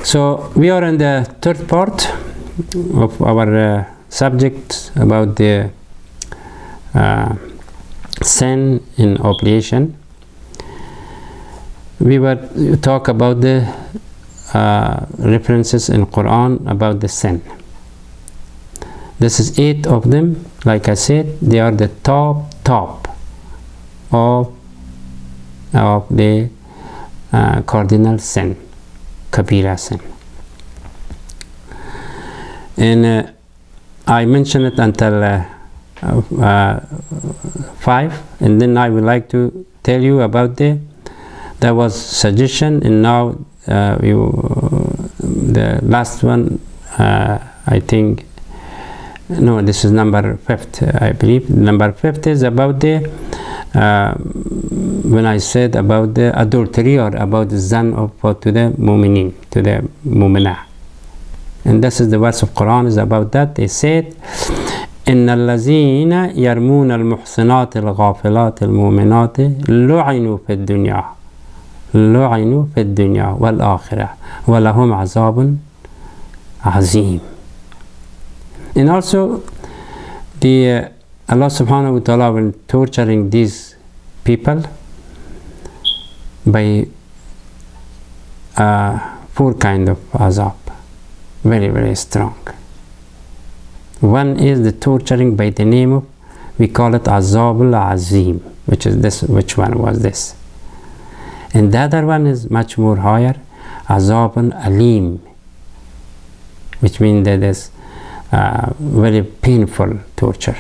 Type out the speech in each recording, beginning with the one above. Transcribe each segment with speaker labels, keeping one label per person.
Speaker 1: So we are in the third part of our subject about the sin in oblation. We were talk about the references in Quran about the sin. This is 8 of them. Like I said, they are the top of the cardinal sin, kabira sin. And I mentioned it until 5, and then I would like to tell you about there was suggestion, and now the last one, I think, no, this is number 5, I believe. Number 5 is about the when I said about the adultery, or about the zan of to the mu'minin, to the mu'minah. And this is the verse of Quran is about that. They said, إن الذين يرمون المحصنات الغافلات المؤمنات لعنوا في الدنيا والآخرة ولهم عذاب عظيم. And also the Allah subhanahu wa ta'ala will torturing these people by 4 kind of azab, very, very strong. One is the torturing by the name of, we call it azab al-azim, which is this. Which one was this? And the other one is much more higher, azab al-alim, which means that is very painful torture.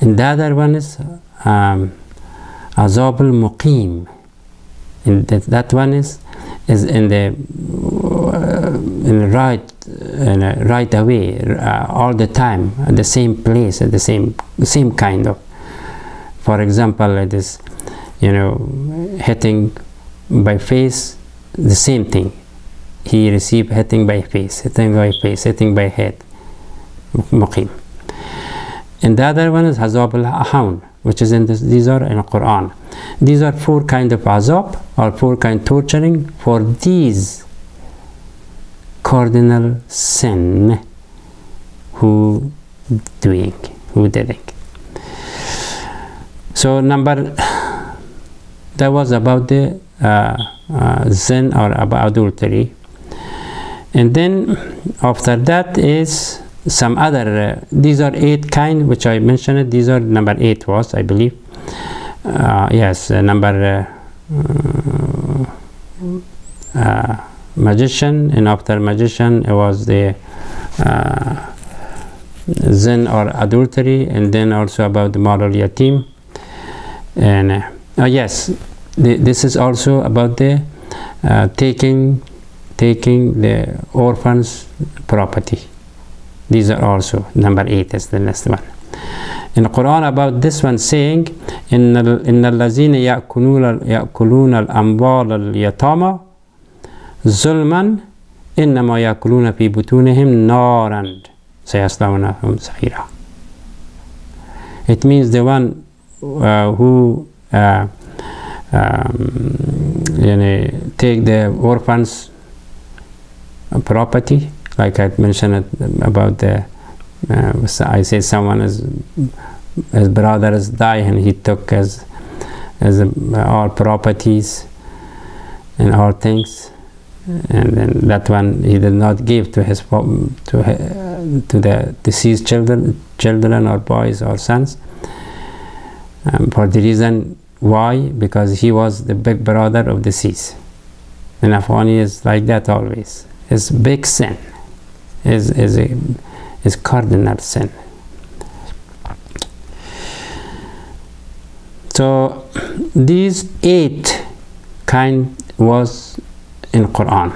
Speaker 1: And the other one is azab al-muqim, and that one is in the right away, all the time, at the same place, at the same kind of. For example, it is, hitting by face, the same thing. He received hitting by face, hitting by face, hitting by head, muqim. And the other one is azab al-ahawn, which is in this. These are in the Quran. These are 4 kind of azab, or 4 kind torturing for these cardinal sin who did it. So that was about the sin, or about adultery. And then after that is some other, these are 8 kind which I mentioned. These are number 8 was, I believe, yes, number magician, and after magician it was the zin or adultery, and then also about the moral yatim. And yes, this is also about the taking the orphans' property. These are also number 8 is the next one. In the Quran about this one saying, إن الذين يأكلون الأموال اليتامى ظلما إنما يأكلون في بطونهم نارا سيصلون سعيرا. It means the one who take the orphans' property, like I mentioned about the I say someone his brother is dying, and he took as all properties and all things, and then that one he did not give to the deceased children or boys or sons, for the reason why, because he was the big brother of the deceased. And Afghani is like that always. It's big sin, is cardinal sin. So these 8 kind was in Quran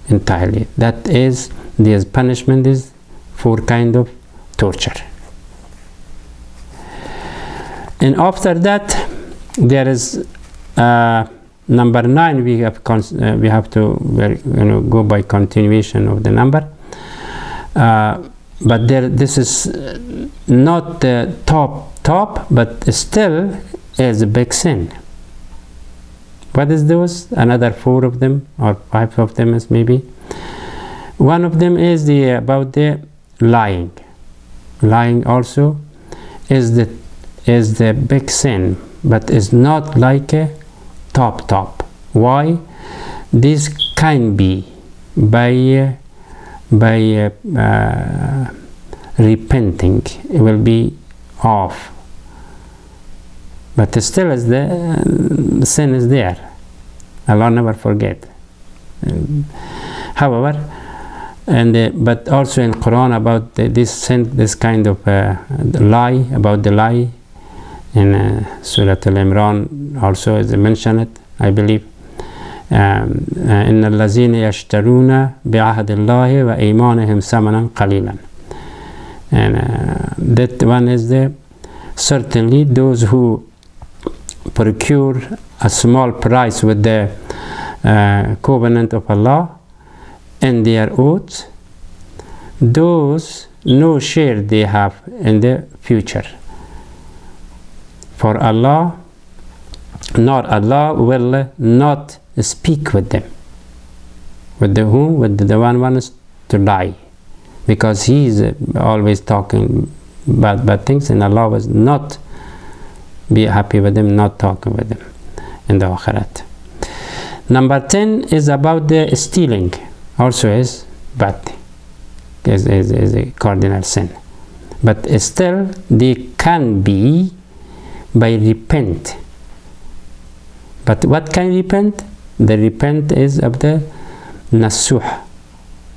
Speaker 1: entirely. That is, this punishment is 4 kind of torture. And after that there is number 9. We have to go by continuation of the number, but this is not the top, but still is a big sin. What is those? Another 4 of them or 5 of them is maybe. One of them is about the lying. Lying also is the big sin, but is not like a top. Why? This can be by repenting, it will be off, but still is the sin is there. Allah never forget. However, but also in Quran about this sin, this kind of lie, about the lie in Surah Al-Imran also is mentioned, I believe. إن الذين يشترون بعهد الله وإيمانهم ثمنا قليلا. And that one is the certainly those who procure a small price with the covenant of Allah and their oaths, those no share they have in the future. For Allah, nor Allah will not speak with them. With the whom? With the one wants to lie, because he is always talking bad things, and Allah was not be happy with them, not talking with them in the Akhirat. Number 10 is about the stealing. Also is bad, is a cardinal sin, but still they can be by repent. But what can repent? The repent is of the nasuh,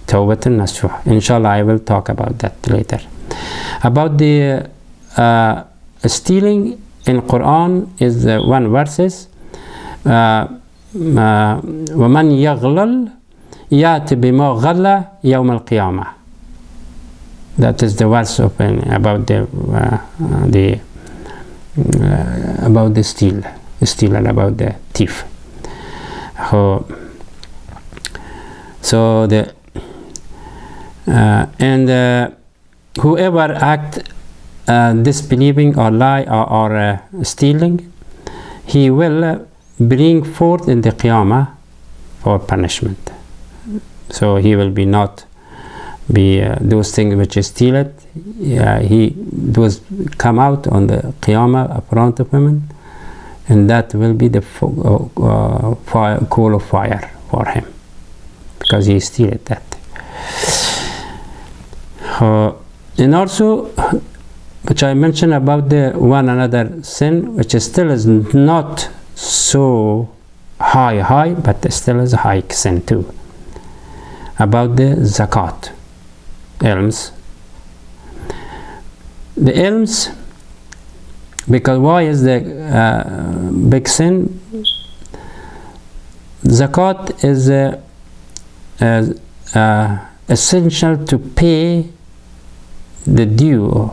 Speaker 1: tawbat al-nasuh. Inshallah, I will talk about that later. About the stealing in Quran is one verses. وَمَنْ يَغْلَلْ يَأْتِ بِمَا غَلَّ يَوْمَ الْقِيَامَةِ. That is the verse about the steal and about the thief. So the whoever act disbelieving or lie or stealing, he will bring forth in the Qiyamah for punishment. So he will be not be those things which is steal it. He those come out on the Qiyamah in front of him, and that will be the coal of fire for him, because he steal that. And also, which I mentioned about the one another sin, which is still is not so high, but still is a high sin too. About the zakat, alms. The alms, because why is the big sin? Zakat is essential to pay the due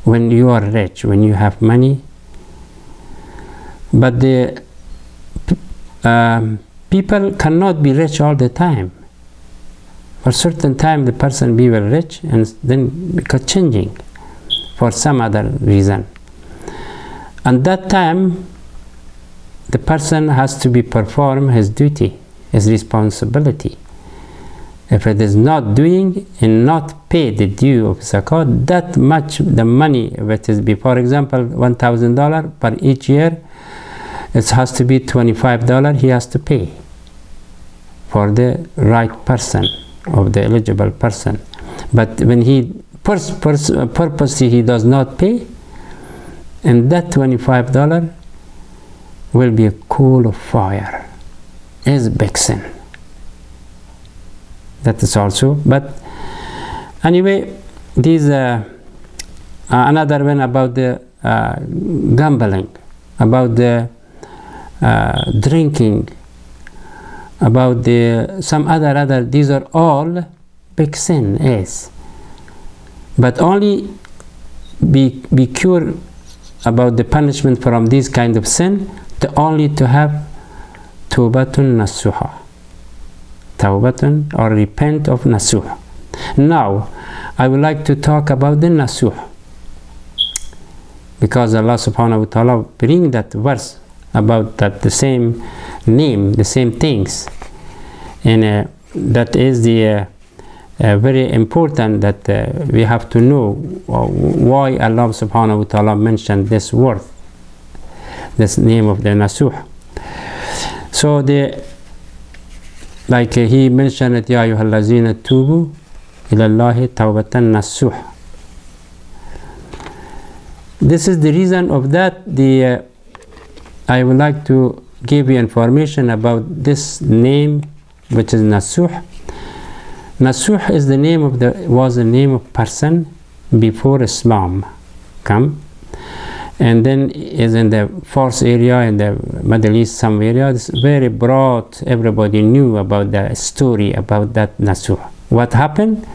Speaker 1: when you are rich, when you have money. But the people cannot be rich all the time. For a certain time the person be very rich, and then because changing for some other reason. And that time the person has to be perform his duty, his responsibility. If it is not doing and not pay the due of zakat, that much the money, if it is be, for example, $1,000 per each year, it has to be $25 he has to pay for the right person, of the eligible person. But when he purposely he does not pay, and that $25 will be a coal of fire, is big sin. That is also. But anyway, these another one about the gambling, about the drinking, about the some other these are all big sin is. But only be cured about the punishment from this kind of sin, only to have tawbatun nasuha, tawbatun or repent of nasuh. Now I would like to talk about the nasuh, because Allah subhanahu wa ta'ala bring that verse about that the same name, the same things, and that is the very important that we have to know why Allah subhanahu wa ta'ala mentioned this word, this name of the Nasuh. So like he mentioned it, Ya ayyuhallazina tubu ilallahi tawbatan nasuh. This is the reason of that I would like to give you information about this name, which is Nasuh. Nasuh is the name of was the name of person before Islam come, and then is in the Fars area in the Middle East, some area. It's very broad. Everybody knew about the story about that Nasuh. What happened?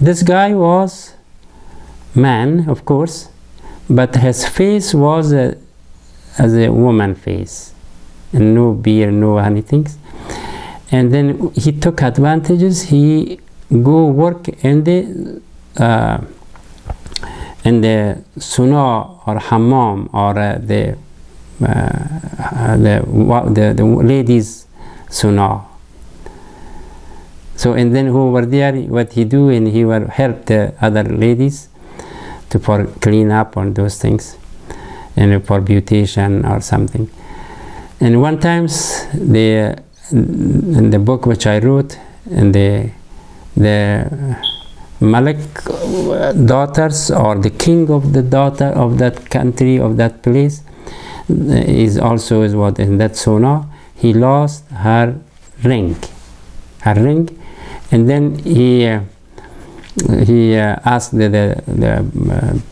Speaker 1: This guy was man, of course, but his face was as a woman face, and no beard, no anything. And then he took advantages. He go work in the sunnah or hammam or the ladies sunnah. So and then who were there, what he do, and he will help the other ladies to for clean up on those things, and for beautification or something. And one times in the book which I wrote, and the Malik daughters or the king of the daughter of that country, of that place, is also is what in that sunnah. He lost her ring, and then he asked the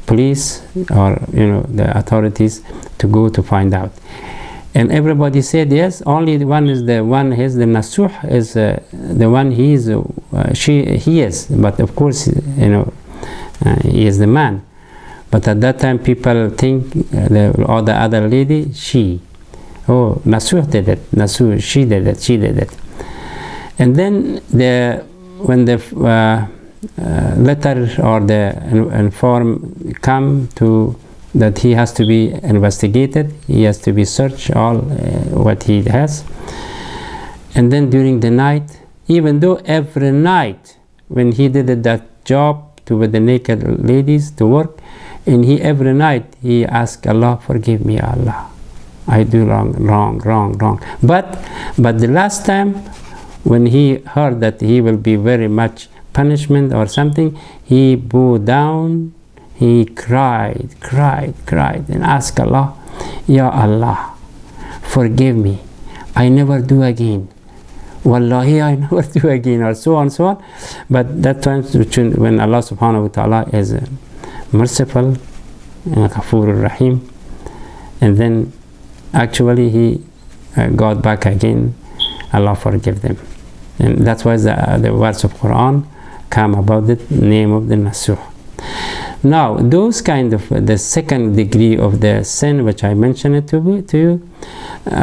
Speaker 1: police or the authorities to go to find out. And everybody said yes, only the one is the one is the Nasuh is the one he is he is, but of course he is the man. But at that time people think the other lady, she, oh, Nasuh did it, Nasuh, she did it. And then when the letter or the inform come to that he has to be investigated, he has to be searched all what he has. And then during the night, even though every night when he did that job with the naked ladies to work, and he every night he asked Allah, forgive me Allah, I do wrong. But the last time when he heard that he will be very much punishment or something, he bowed down. He cried and asked Allah, Ya Allah, forgive me, I never do again. Wallahi, I never do again, or so on. But that time when Allah subhanahu wa ta'ala is merciful and Ghafurur Rahim, and then actually he got back again, Allah forgive them. And that's why the words of Quran come about the name of the Nasuh. Now, those kind of the second degree of the sin which I mentioned it to you,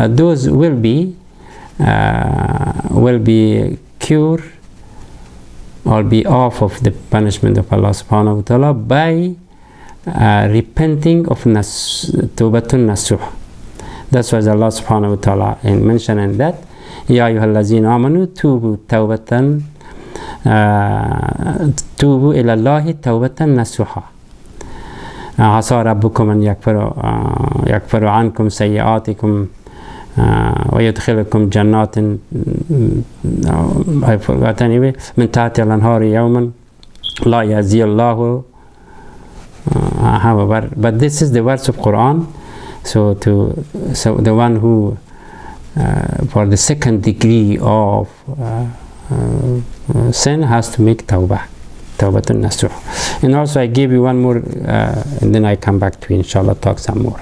Speaker 1: those will be cured or be off of the punishment of Allah subhanahu wa ta'ala by repenting of Tawbatun Nasuh. That's why Allah subhanahu wa ta'ala mentioned in that, Ya ayyuhallazina amanu tubu tawbatan توبوا إلى الله توبة نصوحا عسى ربكم أن يكفر عنكم سيئاتكم ويدخلكم جنات من تحت الأنهار يوما لا يجزي الله. But this is the words of Quran. So the one who for the second degree of sin has to make tawbatun nasuh. And also I give you one more and then I come back to inshallah talk some more.